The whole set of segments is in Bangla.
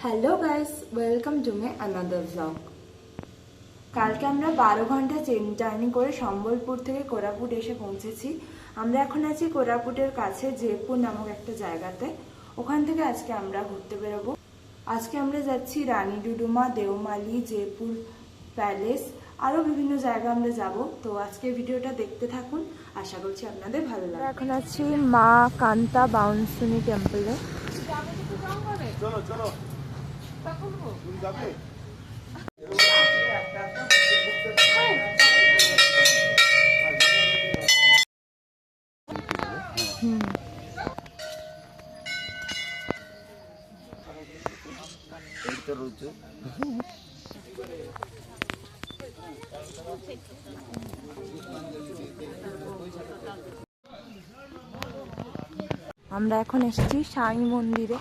Hello guys, welcome to my another blog. কালকে আমরা 12 ঘন্টা ট্রেন জার্নি করে সম্বলপুর থেকে কোরাপুট এসে পৌঁছেছি। আমরা এখন আছি কোরাপুটের কাছে জয়পুর নামক একটা জায়গাতে। ওখান থেকে আজকে আমরা ঘুরতে বেরোবো। আজকে আমরা যাচ্ছি রানী ডুডুমা, দেওমালি, জয়পুর প্যালেস, আরও বিভিন্ন জায়গা আমরা যাব। তো আজকে ভিডিওটা দেখতে থাকুন, আশা করছি আপনাদের ভালো লাগবে। এখন আছি মা কান্তা বাউন্সুনি টেম্পলে। চলো চলো যাবে। আমরা এখন এসেছি সাই মন্দিরে।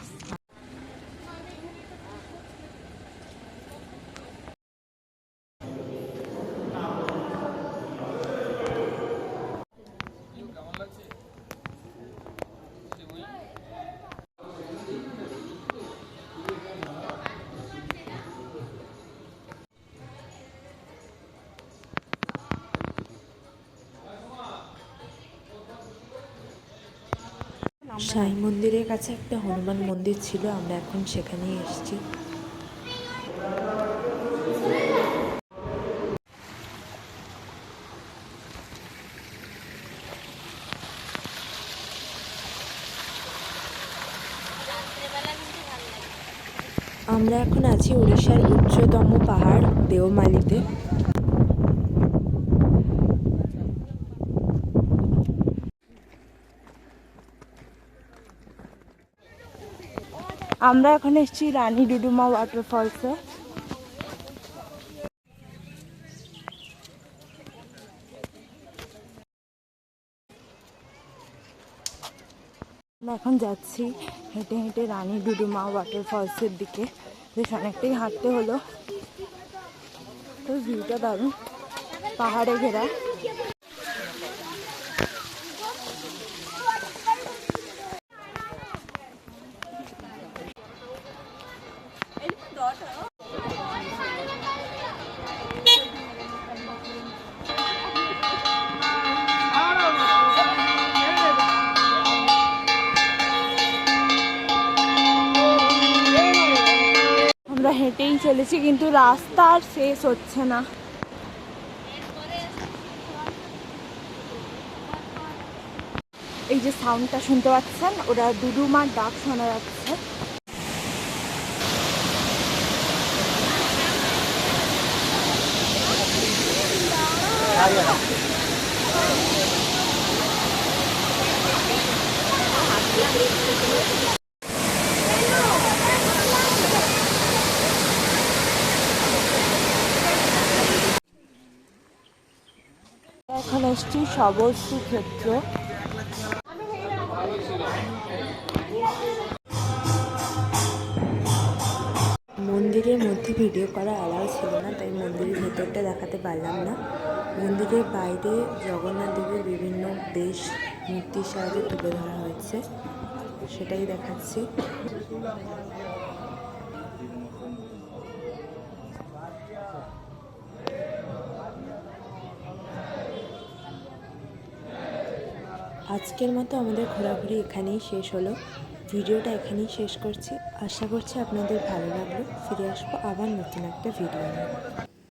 সাই মন্দিরের কাছে একটা হনুমান মন্দির ছিল, আমরা এখন সেখানেই এসেছি। আমরা এখন আছি উড়িষ্যার উচ্চতম পাহাড় দেওমালিতে। আমরা এখন এসেছি রানী ডুডুমা ওয়াটারফলসে। আমরা এখন যাচ্ছি হেঁটে হেঁটে রানী ডুডুমা ওয়াটারফলসের দিকে। বেশ অনেকটাই হাঁটতে হলো। তো ভিউটা দারুণ, পাহাড়ে ঘেরা। আমরা হেঁটেই চলেছি, কিন্তু রাস্তা আর শেষ হচ্ছে না। এই যে সাউন্ডটা শুনতে পাচ্ছেন, ওরা ডুডুমার ডাক শোনা যাচ্ছে। এখন এসছি সবশ্রী ক্ষেত্র। মন্দিরের মধ্যে ভিডিও করা অ্যালাউ ছিল না, তাই মন্দিরের ভেতরটা দেখাতে পারলাম না। মন্দিরের বাইরে জগন্নাথ দেবের বিভিন্ন বেশ মূর্তির সাহায্যে তুলে ধরা হয়েছে, সেটাই দেখাচ্ছি। আজকের মতো আমাদের ঘোরাঘুরি এখানেই শেষ হলো। ভিডিওটা এখানেই শেষ করছি। আশা করছি আপনাদের ভালো লাগলো। ফিরে আসবো আবার নতুন একটা ভিডিও নিয়ে।